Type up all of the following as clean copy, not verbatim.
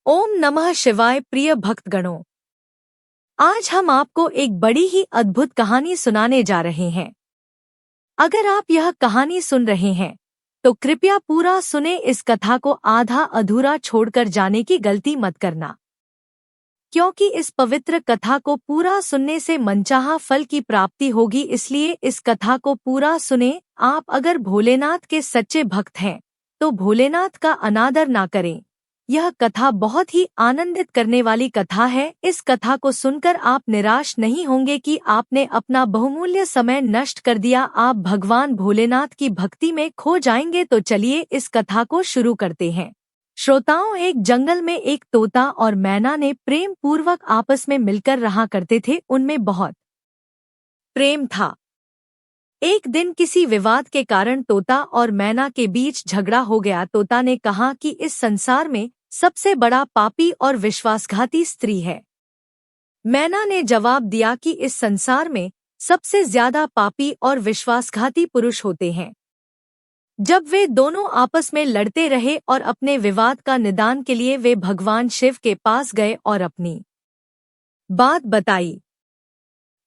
ओम नमः शिवाय। प्रिय भक्तगणों, आज हम आपको एक बड़ी ही अद्भुत कहानी सुनाने जा रहे हैं। अगर आप यह कहानी सुन रहे हैं तो कृपया पूरा सुने। इस कथा को आधा अधूरा छोड़कर जाने की गलती मत करना, क्योंकि इस पवित्र कथा को पूरा सुनने से मनचाहा फल की प्राप्ति होगी। इसलिए इस कथा को पूरा सुने। आप अगर भोलेनाथ के सच्चे भक्त हैं तो भोलेनाथ का अनादर ना करें। यह कथा बहुत ही आनंदित करने वाली कथा है। इस कथा को सुनकर आप निराश नहीं होंगे कि आपने अपना बहुमूल्य समय नष्ट कर दिया। आप भगवान भोलेनाथ की भक्ति में खो जाएंगे। तो चलिए इस कथा को शुरू करते हैं। श्रोताओं, एक जंगल में एक तोता और मैना ने प्रेम पूर्वक आपस में मिलकर रहा करते थे। उनमें बहुत प्रेम था। एक दिन किसी विवाद के कारण तोता और मैना के बीच झगड़ा हो गया। तोता ने कहा कि इस संसार में सबसे बड़ा पापी और विश्वासघाती स्त्री है। मैना ने जवाब दिया कि इस संसार में सबसे ज्यादा पापी और विश्वासघाती पुरुष होते हैं। जब वे दोनों आपस में लड़ते रहे और अपने विवाद का निदान के लिए वे भगवान शिव के पास गए और अपनी बात बताई।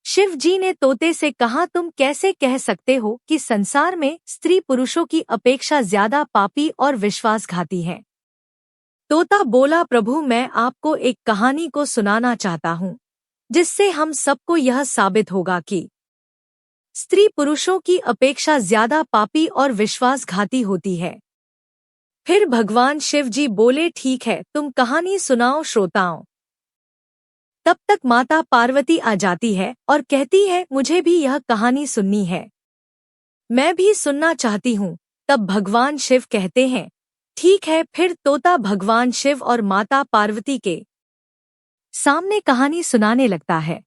शिव जी ने तोते से कहा, तुम कैसे कह सकते हो कि संसार में स्त्री पुरुषों की अपेक्षा ज्यादा पापी और विश्वासघाती है। तोता बोला, प्रभु, मैं आपको एक कहानी को सुनाना चाहता हूँ जिससे हम सबको यह साबित होगा कि स्त्री पुरुषों की अपेक्षा ज्यादा पापी और विश्वासघाती होती है। फिर भगवान शिव जी बोले, ठीक है, तुम कहानी सुनाओ श्रोताओं। तब तक माता पार्वती आ जाती है और कहती है, मुझे भी यह कहानी सुननी है, मैं भी सुनना चाहती हूँ। तब भगवान शिव कहते हैं, ठीक है। फिर तोता भगवान शिव और माता पार्वती के सामने कहानी सुनाने लगता है।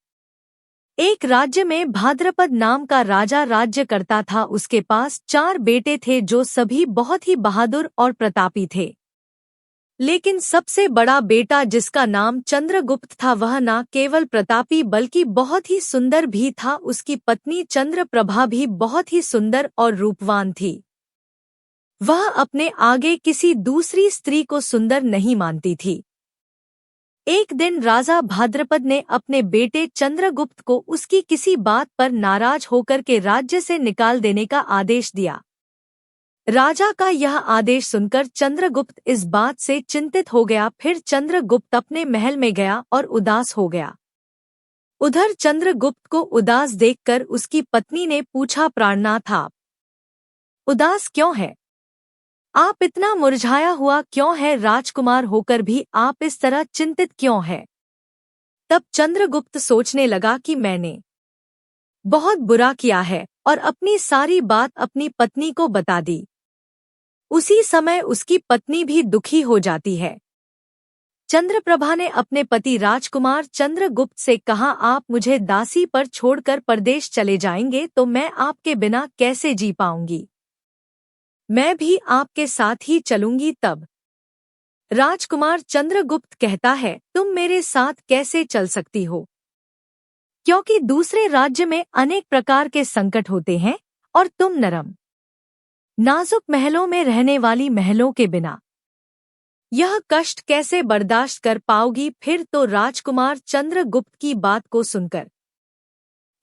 एक राज्य में भाद्रपद नाम का राजा राज्य करता था। उसके पास 4 बेटे थे जो सभी बहुत ही बहादुर और प्रतापी थे। लेकिन सबसे बड़ा बेटा, जिसका नाम चंद्रगुप्त था, वह न केवल प्रतापी बल्कि बहुत ही सुंदर भी था। उसकी पत्नी चंद्रप्रभा भी बहुत ही सुंदर और रूपवान थी। वह अपने आगे किसी दूसरी स्त्री को सुंदर नहीं मानती थी। एक दिन राजा भाद्रपद ने अपने बेटे चंद्रगुप्त को उसकी किसी बात पर नाराज होकर के राज्य से निकाल देने का आदेश दिया। राजा का यह आदेश सुनकर चंद्रगुप्त इस बात से चिंतित हो गया। फिर चंद्रगुप्त अपने महल में गया और उदास हो गया। उधर चंद्रगुप्त को उदास देखकर उसकी पत्नी ने पूछा, प्राणनाथ, आप उदास क्यों है? आप इतना मुरझाया हुआ क्यों है? राजकुमार होकर भी आप इस तरह चिंतित क्यों है? तब चंद्रगुप्त सोचने लगा कि मैंने बहुत बुरा किया है और अपनी सारी बात अपनी पत्नी को बता दी। उसी समय उसकी पत्नी भी दुखी हो जाती है। चंद्रप्रभा ने अपने पति राजकुमार चंद्रगुप्त से कहा, आप मुझे दासी पर छोड़कर परदेश चले जाएंगे तो मैं आपके बिना कैसे जी पाऊंगी? मैं भी आपके साथ ही चलूंगी। तब राजकुमार चंद्रगुप्त कहता है, तुम मेरे साथ कैसे चल सकती हो? क्योंकि दूसरे राज्य में अनेक प्रकार के संकट होते हैं और तुम नरम नाजुक महलों में रहने वाली महलों के बिना यह कष्ट कैसे बर्दाश्त कर पाओगी? फिर तो राजकुमार चंद्रगुप्त की बात को सुनकर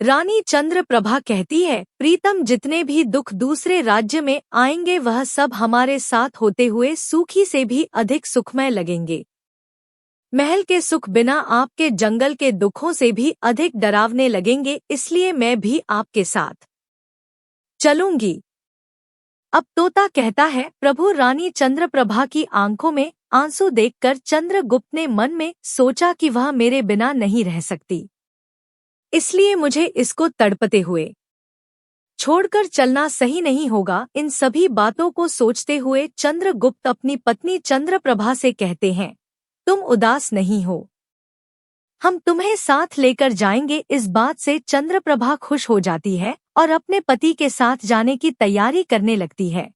रानी चंद्रप्रभा कहती है, प्रीतम, जितने भी दुख दूसरे राज्य में आएंगे वह सब हमारे साथ होते हुए सूखी से भी अधिक सुखमय लगेंगे। महल के सुख बिना आपके जंगल के दुखों से भी अधिक डरावने लगेंगे। इसलिए मैं भी आपके साथ चलूंगी। अब तोता कहता है, प्रभु, रानी चंद्रप्रभा की आंखों में आंसू देखकर चंद्रगुप्त ने मन में सोचा कि वह मेरे बिना नहीं रह सकती, इसलिए मुझे इसको तड़पते हुए छोड़कर चलना सही नहीं होगा। इन सभी बातों को सोचते हुए चंद्रगुप्त अपनी पत्नी चंद्रप्रभा से कहते हैं, तुम उदास नहीं हो, हम तुम्हें साथ लेकर जाएंगे। इस बात से चंद्रप्रभा खुश हो जाती है और अपने पति के साथ जाने की तैयारी करने लगती है।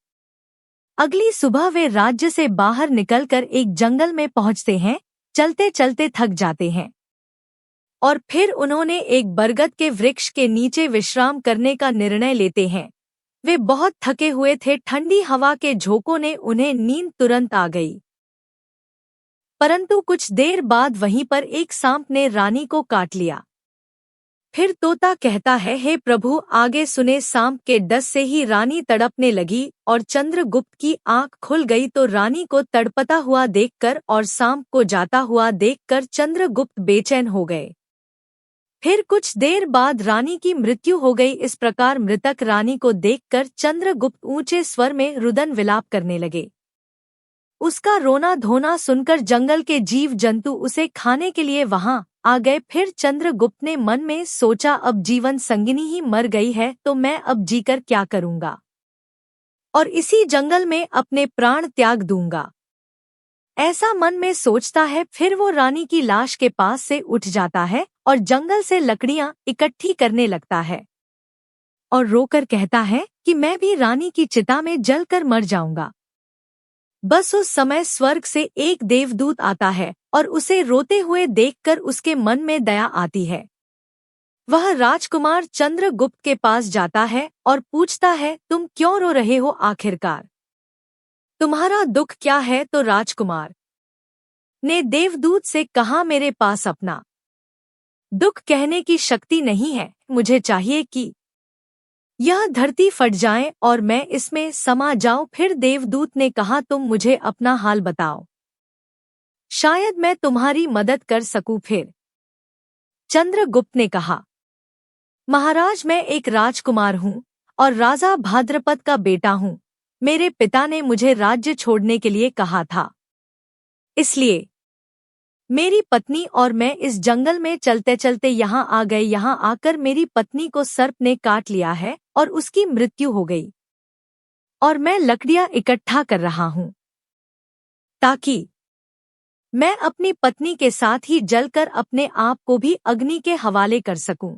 अगली सुबह वे राज्य से बाहर निकलकर एक जंगल में पहुंचते हैं। चलते चलते थक जाते हैं और फिर उन्होंने एक बरगद के वृक्ष के नीचे विश्राम करने का निर्णय लेते हैं। वे बहुत थके हुए थे। ठंडी हवा के झोंकों ने उन्हें नींद तुरंत आ गई। परंतु कुछ देर बाद वहीं पर एक सांप ने रानी को काट लिया। फिर तोता कहता है, हे प्रभु आगे सुने। सांप के डस से ही रानी तड़पने लगी और चंद्रगुप्त की आंख खुल गई तो रानी को तड़पता हुआ देखकर और सांप को जाता हुआ देखकर चंद्रगुप्त बेचैन हो गए। फिर कुछ देर बाद रानी की मृत्यु हो गई। इस प्रकार मृतक रानी को देखकर चंद्रगुप्त ऊंचे स्वर में रुदन विलाप करने लगे। उसका रोना धोना सुनकर जंगल के जीव जंतु उसे खाने के लिए वहां आ गए। फिर चंद्रगुप्त ने मन में सोचा, अब जीवन संगिनी ही मर गई है तो मैं अब जीकर क्या करूंगा, और इसी जंगल में अपने प्राण त्याग दूंगा। ऐसा मन में सोचता है। फिर वो रानी की लाश के पास से उठ जाता है और जंगल से लकड़ियां इकट्ठी करने लगता है और रोकर कहता है कि मैं भी रानी की चिता में जलकर मर जाऊंगा। बस उस समय स्वर्ग से एक देवदूत आता है और उसे रोते हुए देखकर उसके मन में दया आती है। वह राजकुमार चंद्रगुप्त के पास जाता है और पूछता है, तुम क्यों रो रहे हो, आखिरकार तुम्हारा दुख क्या है। तो राजकुमार ने देवदूत से कहा, मेरे पास अपना दुख कहने की शक्ति नहीं है, मुझे चाहिए कि यह धरती फट जाए और मैं इसमें समा जाऊं। फिर देवदूत ने कहा, तुम मुझे अपना हाल बताओ, शायद मैं तुम्हारी मदद कर सकूं। फिर चंद्रगुप्त ने कहा, महाराज मैं एक राजकुमार हूं और राजा भाद्रपद का बेटा हूं। मेरे पिता ने मुझे राज्य छोड़ने के लिए कहा था, इसलिए मेरी पत्नी और मैं इस जंगल में चलते चलते यहाँ आ गए। यहाँ आकर मेरी पत्नी को सर्प ने काट लिया है और उसकी मृत्यु हो गई और मैं लकड़ियां इकट्ठा कर रहा हूँ ताकि मैं अपनी पत्नी के साथ ही जलकर अपने आप को भी अग्नि के हवाले कर सकूं।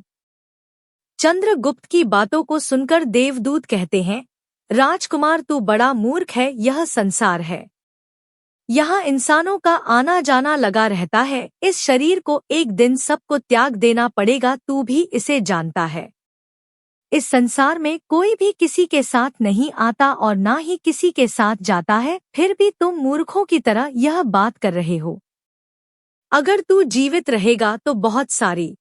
चंद्रगुप्त की बातों को सुनकर देवदूत कहते हैं, राजकुमार तू बड़ा मूर्ख है। यह संसार है, यहाँ इंसानों का आना जाना लगा रहता है। इस शरीर को एक दिन सबको त्याग देना पड़ेगा, तू भी इसे जानता है। इस संसार में कोई भी किसी के साथ नहीं आता और ना ही किसी के साथ जाता है, फिर भी तुम मूर्खों की तरह यह बात कर रहे हो। अगर तू जीवित रहेगा तो बहुत सारी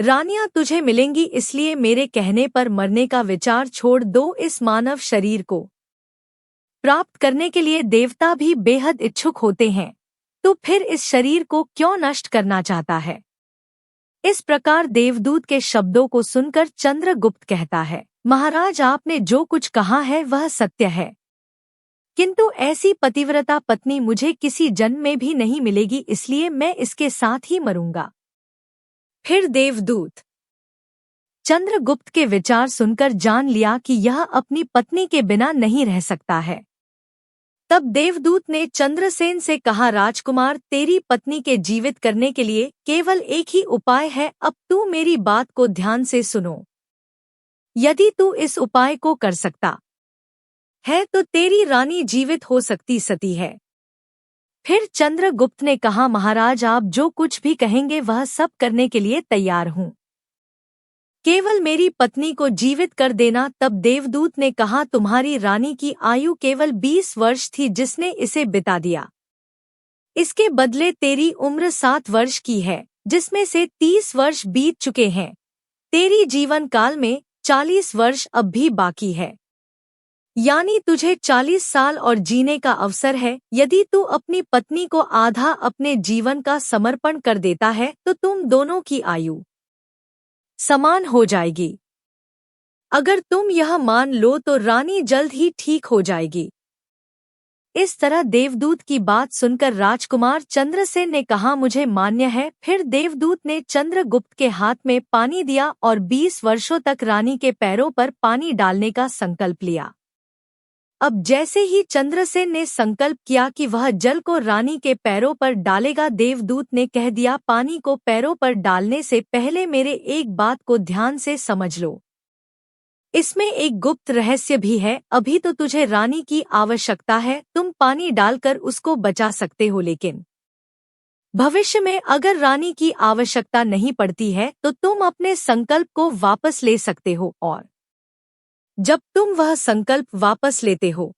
रानियां तुझे मिलेंगी, इसलिए मेरे कहने पर मरने का विचार छोड़ दो। इस मानव शरीर को प्राप्त करने के लिए देवता भी बेहद इच्छुक होते हैं, तो फिर इस शरीर को क्यों नष्ट करना चाहता है। इस प्रकार देवदूत के शब्दों को सुनकर चंद्रगुप्त कहता है, महाराज आपने जो कुछ कहा है वह सत्य है, किंतु ऐसी पतिव्रता पत्नी मुझे किसी जन्म में भी नहीं मिलेगी, इसलिए मैं इसके साथ ही मरूंगा। फिर देवदूत चंद्रगुप्त के विचार सुनकर जान लिया कि यह अपनी पत्नी के बिना नहीं रह सकता है। तब देवदूत ने चंद्रसेन से कहा, राजकुमार तेरी पत्नी के जीवित करने के लिए केवल एक ही उपाय है। अब तू मेरी बात को ध्यान से सुनो। यदि तू इस उपाय को कर सकता है तो तेरी रानी जीवित हो सकती है। फिर चंद्रगुप्त ने कहा, महाराज आप जो कुछ भी कहेंगे वह सब करने के लिए तैयार हूँ, केवल मेरी पत्नी को जीवित कर देना। तब देवदूत ने कहा, तुम्हारी रानी की आयु केवल 20 वर्ष थी जिसने इसे बिता दिया। इसके बदले तेरी उम्र 7 वर्ष की है जिसमें से 30 वर्ष बीत चुके हैं। तेरी जीवन काल में 40 वर्ष अब भी बाकी है, यानी तुझे 40 साल और जीने का अवसर है। यदि तू अपनी पत्नी को आधा अपने जीवन का समर्पण कर देता है तो तुम दोनों की आयु समान हो जाएगी। अगर तुम यह मान लो तो रानी जल्द ही ठीक हो जाएगी। इस तरह देवदूत की बात सुनकर राजकुमार चंद्रसेन ने कहा, मुझे मान्य है। फिर देवदूत ने चंद्रगुप्त के हाथ में पानी दिया और 20 वर्षों तक रानी के पैरों पर पानी डालने का संकल्प लिया। अब जैसे ही चंद्रसेन ने संकल्प किया कि वह जल को रानी के पैरों पर डालेगा, देवदूत ने कह दिया, पानी को पैरों पर डालने से पहले मेरे एक बात को ध्यान से समझ लो। इसमें एक गुप्त रहस्य भी है। अभी तो तुझे रानी की आवश्यकता है, तुम पानी डालकर उसको बचा सकते हो, लेकिन भविष्य में अगर रानी की आवश्यकता नहीं पड़ती है तो तुम अपने संकल्प को वापस ले सकते हो, और जब तुम वह संकल्प वापस लेते हो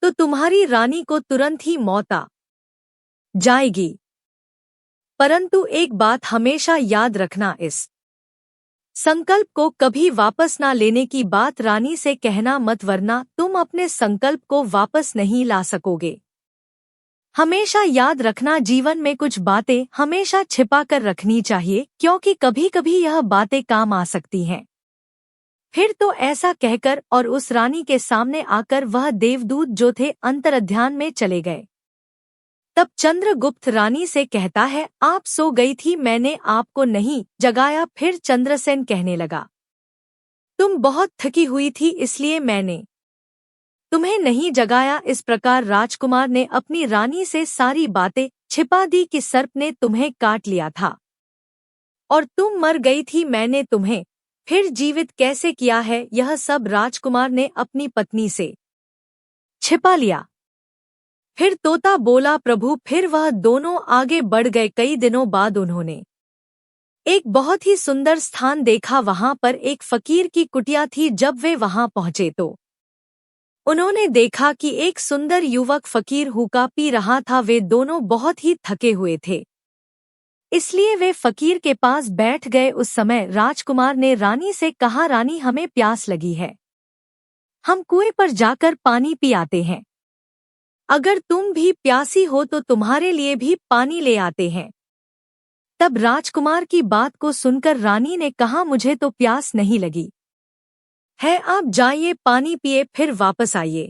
तो तुम्हारी रानी को तुरंत ही मौत आ जाएगी। परंतु एक बात हमेशा याद रखना, इस संकल्प को कभी वापस ना लेने की बात रानी से कहना मत, वरना तुम अपने संकल्प को वापस नहीं ला सकोगे। हमेशा याद रखना, जीवन में कुछ बातें हमेशा छिपा कर रखनी चाहिए, क्योंकि कभी कभी यह बातें काम आ सकती हैं। फिर तो ऐसा कहकर और उस रानी के सामने आकर वह देवदूत जो थे अंतर्ध्यान में चले गए। तब चंद्रगुप्त रानी से कहता है, आप सो गई थी, मैंने आपको नहीं जगाया। फिर चंद्रसेन कहने लगा, तुम बहुत थकी हुई थी इसलिए मैंने तुम्हें नहीं जगाया। इस प्रकार राजकुमार ने अपनी रानी से सारी बातें छिपा दी कि सर्प ने तुम्हें काट लिया था और तुम मर गई थी, मैंने तुम्हें फिर जीवित कैसे किया है, यह सब राजकुमार ने अपनी पत्नी से छिपा लिया। फिर तोता बोला, प्रभु। फिर वह दोनों आगे बढ़ गए। कई दिनों बाद उन्होंने एक बहुत ही सुंदर स्थान देखा। वहां पर एक फकीर की कुटिया थी। जब वे वहां पहुंचे तो उन्होंने देखा कि एक सुंदर युवक फकीर हुक्का पी रहा था। वे दोनों बहुत ही थके हुए थे, इसलिए वे फकीर के पास बैठ गए। उस समय राजकुमार ने रानी से कहा, रानी हमें प्यास लगी है, हम कुएं पर जाकर पानी पी आते हैं। अगर तुम भी प्यासी हो तो तुम्हारे लिए भी पानी ले आते हैं। तब राजकुमार की बात को सुनकर रानी ने कहा, मुझे तो प्यास नहीं लगी है, आप जाइए पानी पिए फिर वापस आइए।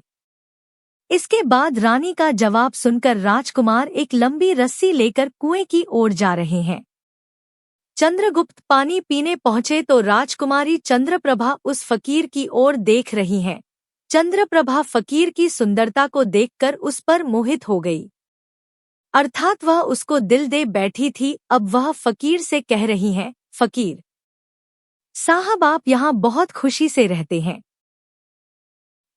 इसके बाद रानी का जवाब सुनकर राजकुमार एक लंबी रस्सी लेकर कुएं की ओर जा रहे हैं। चंद्रगुप्त पानी पीने पहुंचे तो राजकुमारी चंद्रप्रभा उस फकीर की ओर देख रही हैं। चंद्रप्रभा फकीर की सुंदरता को देखकर उस पर मोहित हो गई, अर्थात वह उसको दिल दे बैठी थी। अब वह फकीर से कह रही हैं, फकीर साहब आप यहाँ बहुत खुशी से रहते हैं।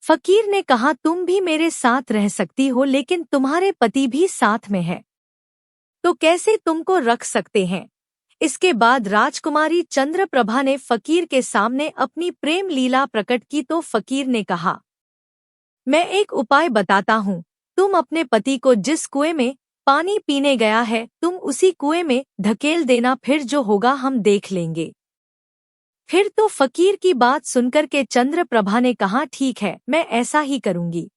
फकीर ने कहा, तुम भी मेरे साथ रह सकती हो, लेकिन तुम्हारे पति भी साथ में है, तो कैसे तुमको रख सकते हैं। इसके बाद राजकुमारी चंद्रप्रभा ने फकीर के सामने अपनी प्रेम लीला प्रकट की तो फकीर ने कहा, मैं एक उपाय बताता हूँ, तुम अपने पति को जिस कुएं में पानी पीने गया है तुम उसी कुएं में धकेल देना, फिर जो होगा हम देख लेंगे। फिर तो फकीर की बात सुनकर के चंद्रप्रभा ने कहा, ठीक है, मैं ऐसा ही करूंगी।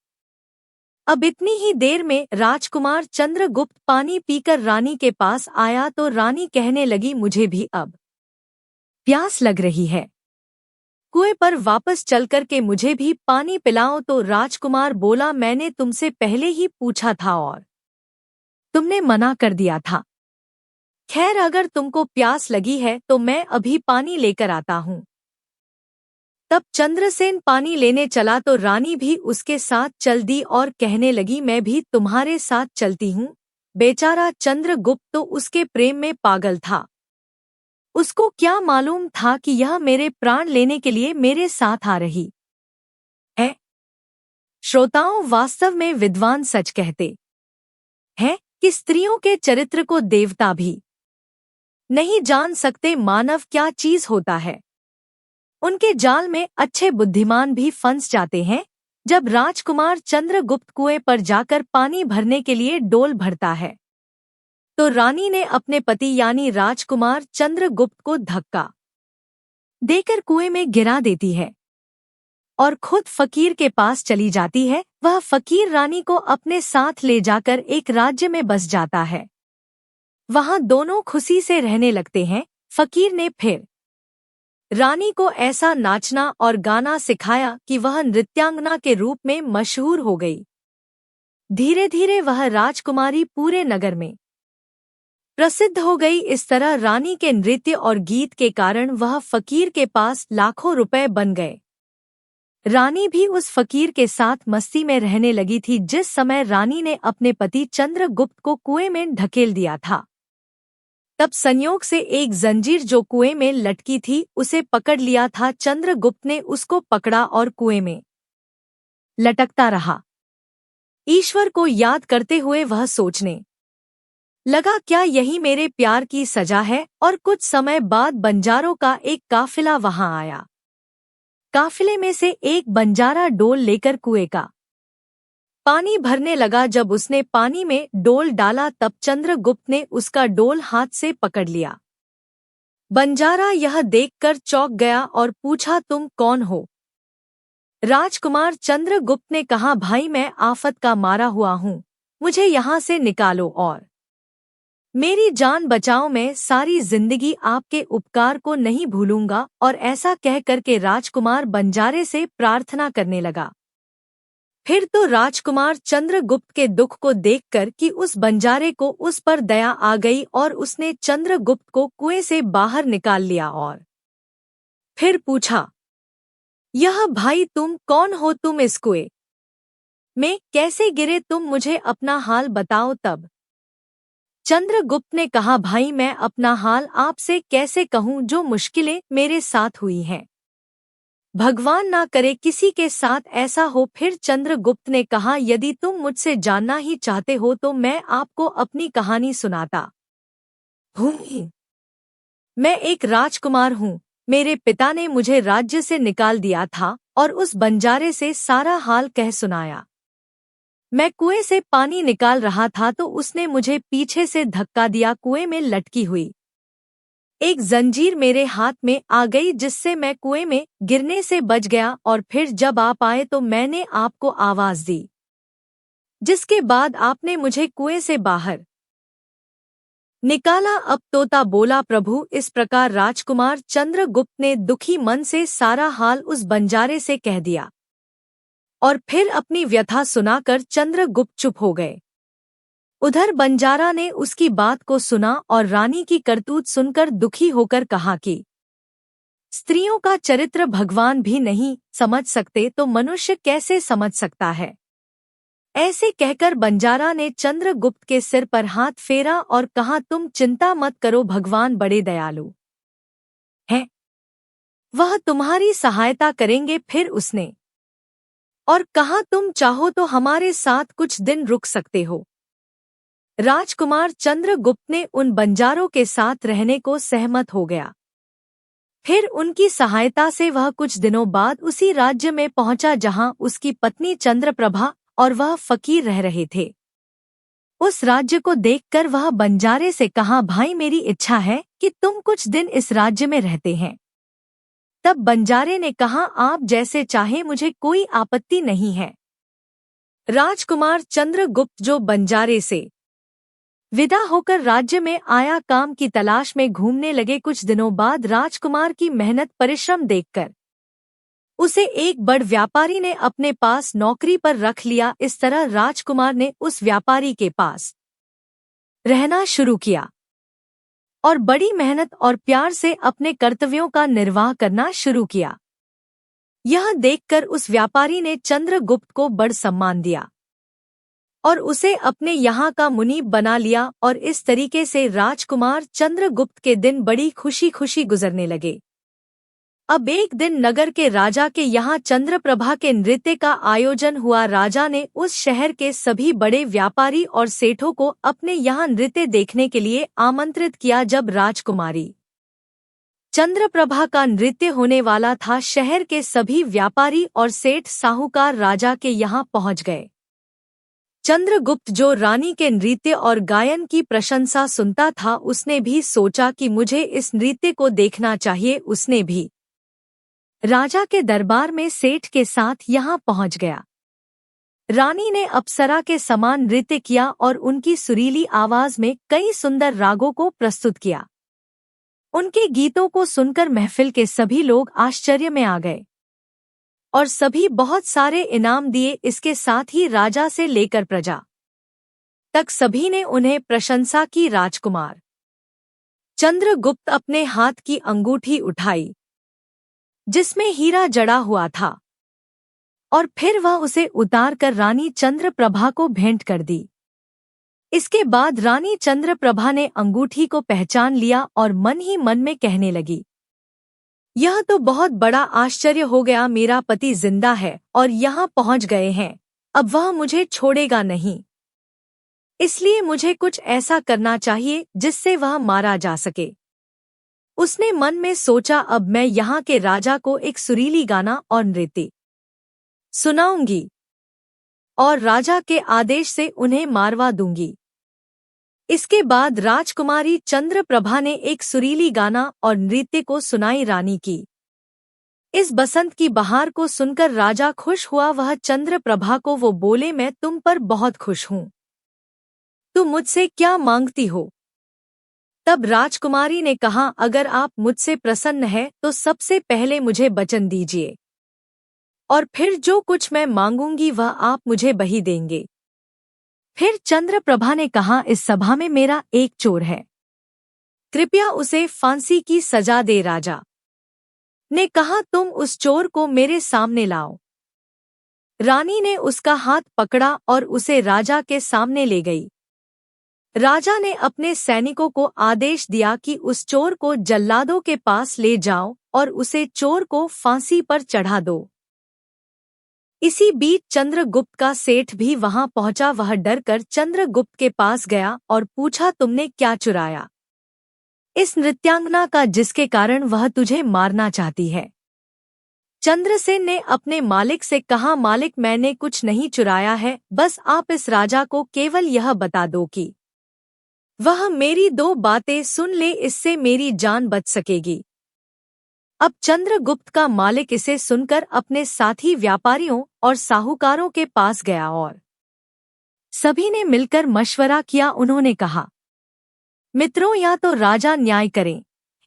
अब इतनी ही देर में राजकुमार चंद्रगुप्त पानी पीकर रानी के पास आया तो रानी कहने लगी, मुझे भी अब प्यास लग रही है, कुएं पर वापस चलकर के मुझे भी पानी पिलाओ। तो राजकुमार बोला, मैंने तुमसे पहले ही पूछा था और तुमने मना कर दिया था। खैर अगर तुमको प्यास लगी है तो मैं अभी पानी लेकर आता हूँ। तब चंद्रसेन पानी लेने चला तो रानी भी उसके साथ चल दी और कहने लगी, मैं भी तुम्हारे साथ चलती हूँ। बेचारा चंद्रगुप्त तो उसके प्रेम में पागल था, उसको क्या मालूम था कि यह मेरे प्राण लेने के लिए मेरे साथ आ रही है। श्रोताओं, वास्तव में विद्वान सच कहते हैं कि स्त्रियों के चरित्र को देवता भी नहीं जान सकते। मानव क्या चीज होता है, उनके जाल में अच्छे बुद्धिमान भी फंस जाते हैं। जब राजकुमार चंद्रगुप्त कुएं पर जाकर पानी भरने के लिए डोल भरता है तो रानी ने अपने पति यानी राजकुमार चंद्रगुप्त को धक्का देकर कुएं में गिरा देती है और खुद फकीर के पास चली जाती है। वह फकीर रानी को अपने साथ ले जाकर एक राज्य में बस जाता है। वहां दोनों खुशी से रहने लगते हैं। फकीर ने फिर रानी को ऐसा नाचना और गाना सिखाया कि वह नृत्यांगना के रूप में मशहूर हो गई। धीरे धीरे वह राजकुमारी पूरे नगर में प्रसिद्ध हो गई। इस तरह रानी के नृत्य और गीत के कारण वह फकीर के पास लाखों रुपए बन गए। रानी भी उस फकीर के साथ मस्ती में रहने लगी थी। जिस समय रानी ने अपने पति चंद्रगुप्त को कुएं में ढकेल दिया था तब संयोग से एक जंजीर जो कुएं में लटकी थी उसे पकड़ लिया था। चंद्रगुप्त ने उसको पकड़ा और कुएं में लटकता रहा। ईश्वर को याद करते हुए वह सोचने लगा, क्या यही मेरे प्यार की सजा है। और कुछ समय बाद बंजारों का एक काफिला वहां आया। काफिले में से एक बंजारा डोल लेकर कुएं का पानी भरने लगा। जब उसने पानी में डोल डाला तब चंद्रगुप्त ने उसका डोल हाथ से पकड़ लिया। बंजारा यह देखकर चौंक गया और पूछा, तुम कौन हो? राजकुमार चंद्रगुप्त ने कहा, भाई मैं आफत का मारा हुआ हूँ, मुझे यहाँ से निकालो और मेरी जान बचाओ। मैं सारी जिंदगी आपके उपकार को नहीं भूलूंगा। और ऐसा कह करके राजकुमार बंजारे से प्रार्थना करने लगा। फिर तो राजकुमार चंद्रगुप्त के दुख को देखकर कि उस बंजारे को उस पर दया आ गई और उसने चंद्रगुप्त को कुएं से बाहर निकाल लिया और फिर पूछा, यह भाई तुम कौन हो? तुम इस कुएं में कैसे गिरे? तुम मुझे अपना हाल बताओ। तब चंद्रगुप्त ने कहा, भाई मैं अपना हाल आपसे कैसे कहूँ, जो मुश्किलें मेरे साथ हुई हैं। भगवान ना करे किसी के साथ ऐसा हो। फिर चंद्रगुप्त ने कहा, यदि तुम मुझसे जानना ही चाहते हो तो मैं आपको अपनी कहानी सुनाता हूँ। मैं एक राजकुमार हूँ। मेरे पिता ने मुझे राज्य से निकाल दिया था और उस बंजारे से सारा हाल कह सुनाया। मैं कुएं से पानी निकाल रहा था तो उसने मुझे पीछे से धक्का दिया। कुएं में लटकी हुई एक जंजीर मेरे हाथ में आ गई, जिससे मैं कुएं में गिरने से बच गया। और फिर जब आप आए तो मैंने आपको आवाज दी, जिसके बाद आपने मुझे कुएं से बाहर निकाला। अब तोता बोला, प्रभु। इस प्रकार राजकुमार चंद्रगुप्त ने दुखी मन से सारा हाल उस बंजारे से कह दिया और फिर अपनी व्यथा सुनाकर चंद्रगुप्त चुप हो गए। उधर बंजारा ने उसकी बात को सुना और रानी की करतूत सुनकर दुखी होकर कहा कि स्त्रियों का चरित्र भगवान भी नहीं समझ सकते तो मनुष्य कैसे समझ सकता है। ऐसे कहकर बंजारा ने चंद्रगुप्त के सिर पर हाथ फेरा और कहा, तुम चिंता मत करो, भगवान बड़े दयालु हैं, वह तुम्हारी सहायता करेंगे। फिर उसने और कहा, तुम चाहो तो हमारे साथ कुछ दिन रुक सकते हो। राजकुमार चंद्रगुप्त ने उन बंजारों के साथ रहने को सहमत हो गया। फिर उनकी सहायता से वह कुछ दिनों बाद उसी राज्य में पहुंचा जहां उसकी पत्नी चंद्रप्रभा और वह फकीर रह रहे थे। उस राज्य को देखकर वह बंजारे से कहा, भाई मेरी इच्छा है कि तुम कुछ दिन इस राज्य में रहते हैं। तब बंजारे ने कहा, आप जैसे चाहे, मुझे कोई आपत्ति नहीं है। राजकुमार चंद्रगुप्त जो बंजारे से विदा होकर राज्य में आया, काम की तलाश में घूमने लगे। कुछ दिनों बाद राजकुमार की मेहनत परिश्रम देखकर उसे एक बड़ व्यापारी ने अपने पास नौकरी पर रख लिया। इस तरह राजकुमार ने उस व्यापारी के पास रहना शुरू किया और बड़ी मेहनत और प्यार से अपने कर्तव्यों का निर्वाह करना शुरू किया। यह देखकर उस व्यापारी ने चंद्रगुप्त को बड़ सम्मान दिया और उसे अपने यहाँ का मुनीब बना लिया। और इस तरीके से राजकुमार चंद्रगुप्त के दिन बड़ी खुशी खुशी गुजरने लगे। अब एक दिन नगर के राजा के यहाँ चंद्रप्रभा के नृत्य का आयोजन हुआ। राजा ने उस शहर के सभी बड़े व्यापारी और सेठों को अपने यहाँ नृत्य देखने के लिए आमंत्रित किया। जब राजकुमारी चंद्रप्रभा का नृत्य होने वाला था, शहर के सभी व्यापारी और सेठ साहूकार राजा के यहाँ पहुँच गए। चंद्रगुप्त जो रानी के नृत्य और गायन की प्रशंसा सुनता था, उसने भी सोचा कि मुझे इस नृत्य को देखना चाहिए। उसने भी राजा के दरबार में सेठ के साथ यहाँ पहुँच गया। रानी ने अप्सरा के समान नृत्य किया और उनकी सुरीली आवाज में कई सुंदर रागों को प्रस्तुत किया। उनके गीतों को सुनकर महफिल के सभी लोग आश्चर्य में आ गए और सभी बहुत सारे इनाम दिए। इसके साथ ही राजा से लेकर प्रजा तक सभी ने उन्हें प्रशंसा की। राजकुमार चंद्रगुप्त अपने हाथ की अंगूठी उठाई जिसमें हीरा जड़ा हुआ था और फिर वह उसे उतारकर रानी चंद्रप्रभा को भेंट कर दी। इसके बाद रानी चंद्रप्रभा ने अंगूठी को पहचान लिया और मन ही मन में कहने लगी, यह तो बहुत बड़ा आश्चर्य हो गया। मेरा पति जिंदा है और यहाँ पहुँच गए हैं। अब वह मुझे छोड़ेगा नहीं, इसलिए मुझे कुछ ऐसा करना चाहिए जिससे वह मारा जा सके। उसने मन में सोचा, अब मैं यहाँ के राजा को एक सुरीली गाना और नृत्य सुनाऊंगी और राजा के आदेश से उन्हें मारवा दूंगी। इसके बाद राजकुमारी चंद्रप्रभा ने एक सुरीली गाना और नृत्य को सुनाई रानी की। इस बसंत की बहार को सुनकर राजा खुश हुआ। वह चंद्रप्रभा को वो बोले, मैं तुम पर बहुत खुश हूँ, तुम मुझसे क्या मांगती हो? तब राजकुमारी ने कहा, अगर आप मुझसे प्रसन्न है तो सबसे पहले मुझे वचन दीजिए, और फिर जो कुछ मैं मांगूंगी वह आप मुझे वही देंगे। फिर चंद्रप्रभा ने कहा, इस सभा में मेरा एक चोर है, कृपया उसे फांसी की सजा दे। राजा ने कहा, तुम उस चोर को मेरे सामने लाओ। रानी ने उसका हाथ पकड़ा और उसे राजा के सामने ले गई। राजा ने अपने सैनिकों को आदेश दिया कि उस चोर को जल्लादों के पास ले जाओ और उसे चोर को फांसी पर चढ़ा दो। इसी बीच चंद्रगुप्त का सेठ भी वहां पहुंचा। वह डरकर चंद्रगुप्त के पास गया और पूछा, तुमने क्या चुराया? इस नृत्यांगना का, जिसके कारण वह तुझे मारना चाहती है। चंद्रसेन ने अपने मालिक से कहा, मालिक मैंने कुछ नहीं चुराया है, बस आप इस राजा को केवल यह बता दो कि वह मेरी दो बातें सुन ले, इससे मेरी जान बच सकेगी। अब चंद्रगुप्त का मालिक इसे सुनकर अपने साथी व्यापारियों और साहूकारों के पास गया और सभी ने मिलकर मशवरा किया। उन्होंने कहा, मित्रों, या तो राजा न्याय करें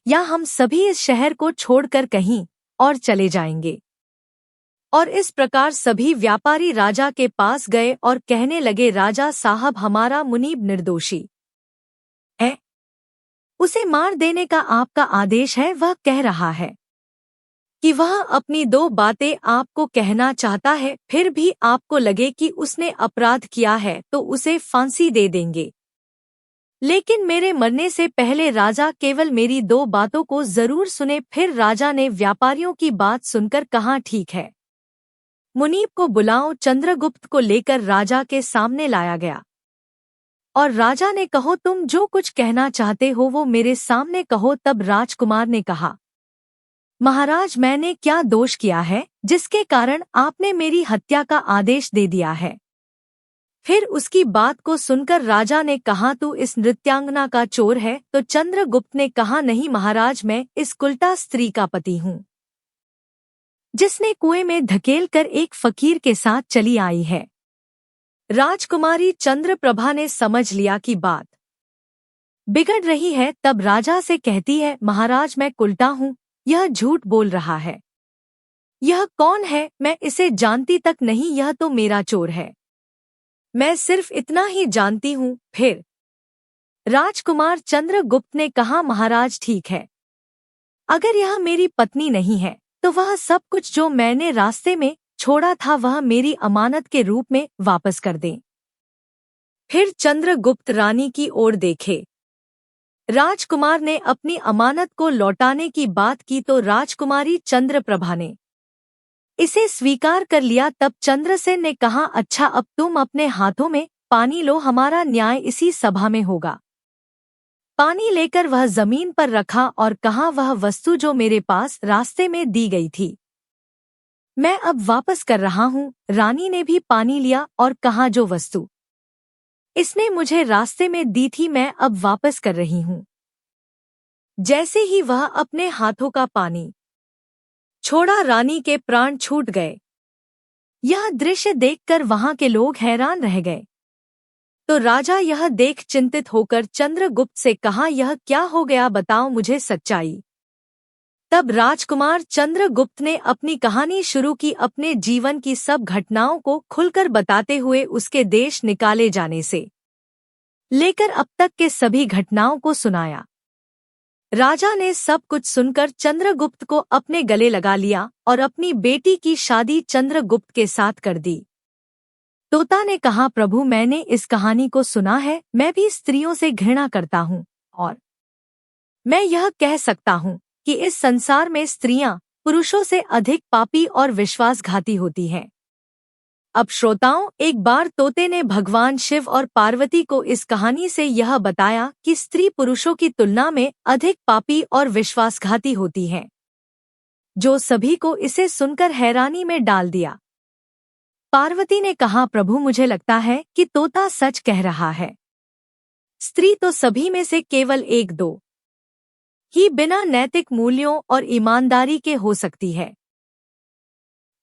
या हम सभी इस शहर को छोड़कर कहीं और चले जाएंगे। और इस प्रकार सभी व्यापारी राजा के पास गए और कहने लगे, राजा साहब, हमारा मुनीब निर्दोषी है, उसे मार देने का आपका आदेश है। वह कह रहा है कि वह अपनी दो बातें आपको कहना चाहता है, फिर भी आपको लगे कि उसने अपराध किया है तो उसे फांसी दे देंगे। लेकिन मेरे मरने से पहले राजा केवल मेरी दो बातों को जरूर सुने। फिर राजा ने व्यापारियों की बात सुनकर कहा, ठीक है, मुनीब को बुलाओ। चंद्रगुप्त को लेकर राजा के सामने लाया गया और राजा ने, कहो, तुम जो कुछ कहना चाहते हो वो मेरे सामने कहो। तब राजकुमार ने कहा, महाराज, मैंने क्या दोष किया है जिसके कारण आपने मेरी हत्या का आदेश दे दिया है? फिर उसकी बात को सुनकर राजा ने कहा, तू इस नृत्यांगना का चोर है? तो चंद्रगुप्त ने कहा, नहीं महाराज, मैं इस कुलटा स्त्री का पति हूँ, जिसने कुएं में धकेल कर एक फकीर के साथ चली आई है। राजकुमारी चंद्रप्रभा ने समझ लिया कि बात बिगड़ रही है। तब राजा से कहती है, महाराज, मैं कुलटा हूँ, यह झूठ बोल रहा है। यह कौन है? मैं इसे जानती तक नहीं, यह तो मेरा चोर है, मैं सिर्फ इतना ही जानती हूँ। फिर राजकुमार चंद्रगुप्त ने कहा, महाराज ठीक है, अगर यह मेरी पत्नी नहीं है तो वह सब कुछ जो मैंने रास्ते में छोड़ा था वह मेरी अमानत के रूप में वापस कर दें। फिर चंद्रगुप्त रानी की ओर देखे। राजकुमार ने अपनी अमानत को लौटाने की बात की तो राजकुमारी चंद्रप्रभा ने इसे स्वीकार कर लिया। तब चंद्रसेन ने कहा, अच्छा, अब तुम अपने हाथों में पानी लो, हमारा न्याय इसी सभा में होगा। पानी लेकर वह जमीन पर रखा और कहा, वह वस्तु जो मेरे पास रास्ते में दी गई थी मैं अब वापस कर रहा हूँ। रानी ने भी पानी लिया और कहा, जो वस्तु इसने मुझे रास्ते में दी थी मैं अब वापस कर रही हूँ। जैसे ही वह अपने हाथों का पानी छोड़ा, रानी के प्राण छूट गए। यह दृश्य देखकर वहां के लोग हैरान रह गए। तो राजा यह देख चिंतित होकर चंद्रगुप्त से कहा, यह क्या हो गया, बताओ मुझे सच्चाई। तब राजकुमार चंद्रगुप्त ने अपनी कहानी शुरू की, अपने जीवन की सब घटनाओं को खुलकर बताते हुए उसके देश निकाले जाने से लेकर अब तक के सभी घटनाओं को सुनाया। राजा ने सब कुछ सुनकर चंद्रगुप्त को अपने गले लगा लिया और अपनी बेटी की शादी चंद्रगुप्त के साथ कर दी। तोता ने कहा, प्रभु, मैंने इस कहानी को सुना है, मैं भी स्त्रियों से घृणा करता हूँ और मैं यह कह सकता हूँ कि इस संसार में स्त्रियां पुरुषों से अधिक पापी और विश्वासघाती होती हैं। अब श्रोताओं, एक बार तोते ने भगवान शिव और पार्वती को इस कहानी से यह बताया कि स्त्री पुरुषों की तुलना में अधिक पापी और विश्वासघाती होती हैं, जो सभी को इसे सुनकर हैरानी में डाल दिया। पार्वती ने कहा, प्रभु मुझे लगता है कि तोता सच कह रहा है। स्त्री तो सभी में से केवल एक दो ही बिना नैतिक मूल्यों और ईमानदारी के हो सकती है,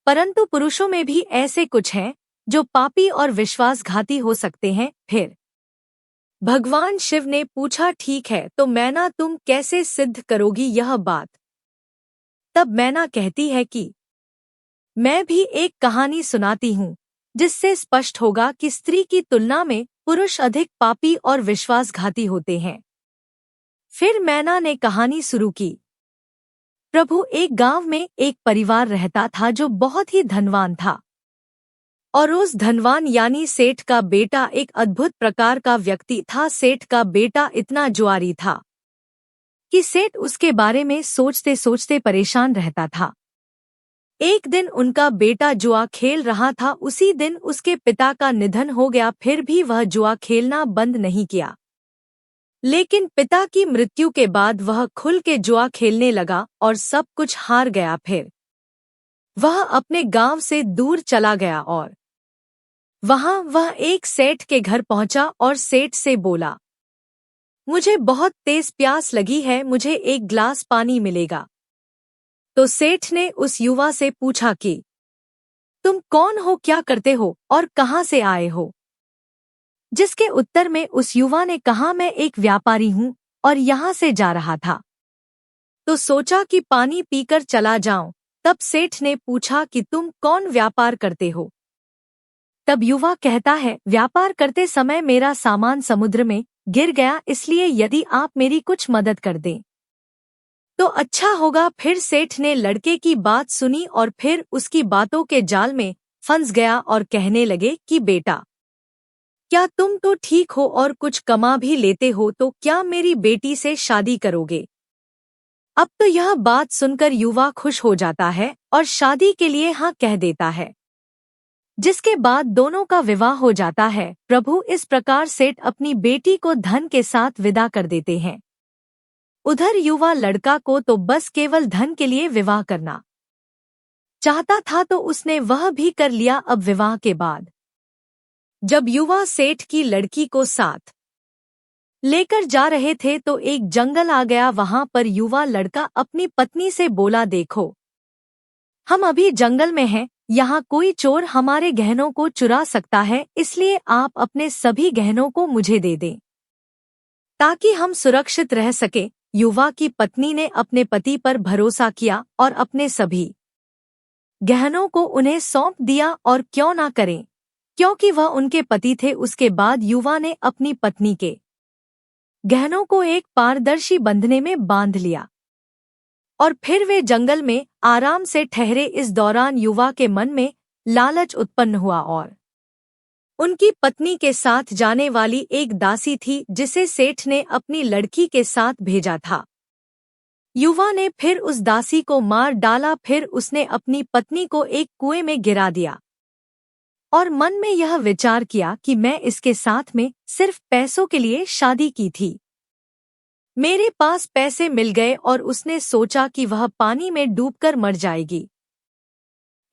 परंतु पुरुषों में भी ऐसे कुछ हैं जो पापी और विश्वासघाती हो सकते हैं। फिर भगवान शिव ने पूछा, ठीक है तो मैना तुम कैसे सिद्ध करोगी यह बात? तब मैना कहती है कि मैं भी एक कहानी सुनाती हूँ जिससे स्पष्ट होगा कि स्त्री की तुलना में पुरुष अधिक पापी और विश्वासघाती होते हैं। फिर मैना ने कहानी शुरू की। प्रभु, एक गांव में एक परिवार रहता था जो बहुत ही धनवान था, और उस धनवान यानी सेठ का बेटा एक अद्भुत प्रकार का व्यक्ति था। सेठ का बेटा इतना जुआरी था कि सेठ उसके बारे में सोचते सोचते परेशान रहता था। एक दिन उनका बेटा जुआ खेल रहा था। उसी दिन उसके पिता का निधन हो गया, फिर भी वह जुआ खेलना बंद नहीं किया। लेकिन पिता की मृत्यु के बाद वह खुल के जुआ खेलने लगा और सब कुछ हार गया। फिर वह अपने गांव से दूर चला गया और वहां वह एक सेठ के घर पहुंचा और सेठ से बोला, मुझे बहुत तेज प्यास लगी है, मुझे एक गिलास पानी मिलेगा? तो सेठ ने उस युवा से पूछा कि तुम कौन हो, क्या करते हो और कहां से आए हो? जिसके उत्तर में उस युवा ने कहा, मैं एक व्यापारी हूं और यहां से जा रहा था, तो सोचा कि पानी पीकर चला जाऊं। तब सेठ ने पूछा कि तुम कौन व्यापार करते हो? तब युवा कहता है, व्यापार करते समय मेरा सामान समुद्र में गिर गया, इसलिए यदि आप मेरी कुछ मदद कर दें तो अच्छा होगा। फिर सेठ ने लड़के की बात सुनी और फिर उसकी बातों के जाल में फंस गया और कहने लगे कि बेटा, क्या तुम तो ठीक हो और कुछ कमा भी लेते हो, तो क्या मेरी बेटी से शादी करोगे? अब तो यह बात सुनकर युवा खुश हो जाता है और शादी के लिए हाँ कह देता है, जिसके बाद दोनों का विवाह हो जाता है। प्रभु, इस प्रकार सेठ अपनी बेटी को धन के साथ विदा कर देते हैं। उधर युवा लड़का को तो बस केवल धन के लिए विवाह करना चाहता था, तो उसने वह भी कर लिया। अब विवाह के बाद जब युवा सेठ की लड़की को साथ लेकर जा रहे थे तो एक जंगल आ गया। वहां पर युवा लड़का अपनी पत्नी से बोला, देखो हम अभी जंगल में हैं, यहाँ कोई चोर हमारे गहनों को चुरा सकता है, इसलिए आप अपने सभी गहनों को मुझे दे दें ताकि हम सुरक्षित रह सके। युवा की पत्नी ने अपने पति पर भरोसा किया और अपने सभी गहनों को उन्हें सौंप दिया, और क्यों ना करें क्योंकि वह उनके पति थे। उसके बाद युवा ने अपनी पत्नी के गहनों को एक पारदर्शी बंधने में बांध लिया और फिर वे जंगल में आराम से ठहरे। इस दौरान युवा के मन में लालच उत्पन्न हुआ और उनकी पत्नी के साथ जाने वाली एक दासी थी जिसे सेठ ने अपनी लड़की के साथ भेजा था। युवा ने फिर उस दासी को मार डाला। फिर उसने अपनी पत्नी को एक कुएं में गिरा दिया और मन में यह विचार किया कि मैं इसके साथ में सिर्फ पैसों के लिए शादी की थी, मेरे पास पैसे मिल गए और उसने सोचा कि वह पानी में डूबकर मर जाएगी।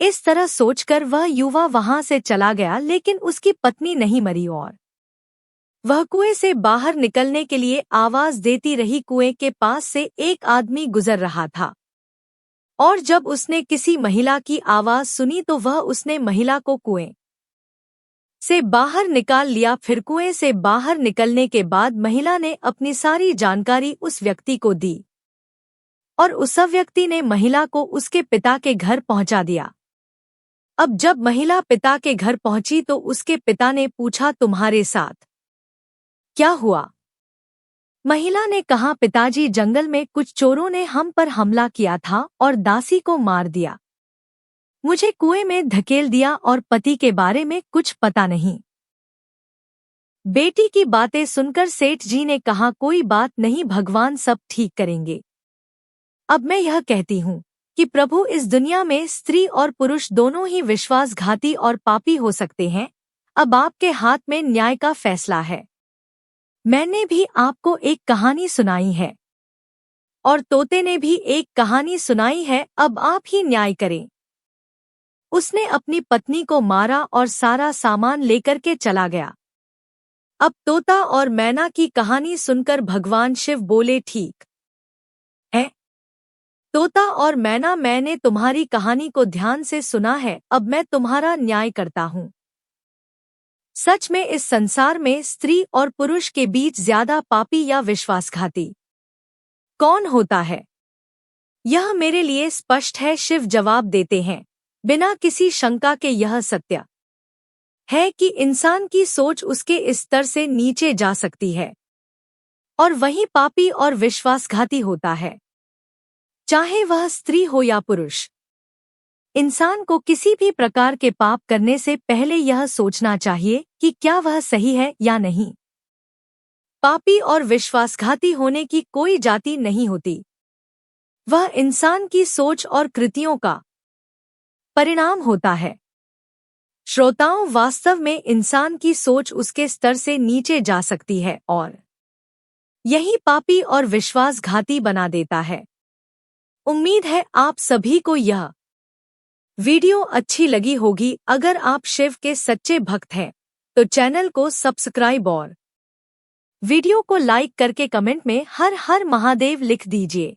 इस तरह सोचकर वह युवा वहां से चला गया, लेकिन उसकी पत्नी नहीं मरी और वह कुएं से बाहर निकलने के लिए आवाज देती रही। कुएं के पास से एक आदमी गुजर रहा था और जब उसने किसी महिला की आवाज सुनी तो वह उसने महिला को कुएं से बाहर निकाल लिया। फिर कुएं से बाहर निकलने के बाद महिला ने अपनी सारी जानकारी उस व्यक्ति को दी और उस व्यक्ति ने महिला को उसके पिता के घर पहुंचा दिया। अब जब महिला पिता के घर पहुंची तो उसके पिता ने पूछा, तुम्हारे साथ क्या हुआ? महिला ने कहा, पिताजी, जंगल में कुछ चोरों ने हम पर हमला किया था और दासी को मार दिया, मुझे कुएं में धकेल दिया और पति के बारे में कुछ पता नहीं। बेटी की बातें सुनकर सेठ जी ने कहा, कोई बात नहीं, भगवान सब ठीक करेंगे। अब मैं यह कहती हूँ कि प्रभु, इस दुनिया में स्त्री और पुरुष दोनों ही विश्वासघाती और पापी हो सकते हैं। अब आपके हाथ में न्याय का फैसला है। मैंने भी आपको एक कहानी सुनाई है और तोते ने भी एक कहानी सुनाई है। अब आप ही न्याय करें। उसने अपनी पत्नी को मारा और सारा सामान लेकर के चला गया। अब तोता और मैना की कहानी सुनकर भगवान शिव बोले, ठीक है तोता और मैना, मैंने तुम्हारी कहानी को ध्यान से सुना है, अब मैं तुम्हारा न्याय करता हूँ। सच में इस संसार में स्त्री और पुरुष के बीच ज्यादा पापी या विश्वासघाती कौन होता है? यह मेरे लिए स्पष्ट है, शिव जवाब देते हैं। बिना किसी शंका के यह सत्य है कि इंसान की सोच उसके इस स्तर से नीचे जा सकती है और वही पापी और विश्वासघाती होता है, चाहे वह स्त्री हो या पुरुष। इंसान को किसी भी प्रकार के पाप करने से पहले यह सोचना चाहिए कि क्या वह सही है या नहीं। पापी और विश्वासघाती होने की कोई जाति नहीं होती, वह इंसान की सोच और कृतियों का परिणाम होता है। श्रोताओं, वास्तव में इंसान की सोच उसके स्तर से नीचे जा सकती है और यही पापी और विश्वासघाती बना देता है। उम्मीद है आप सभी को यह वीडियो अच्छी लगी होगी। अगर आप शिव के सच्चे भक्त हैं तो चैनल को सब्सक्राइब और वीडियो को लाइक करके कमेंट में हर हर महादेव लिख दीजिए।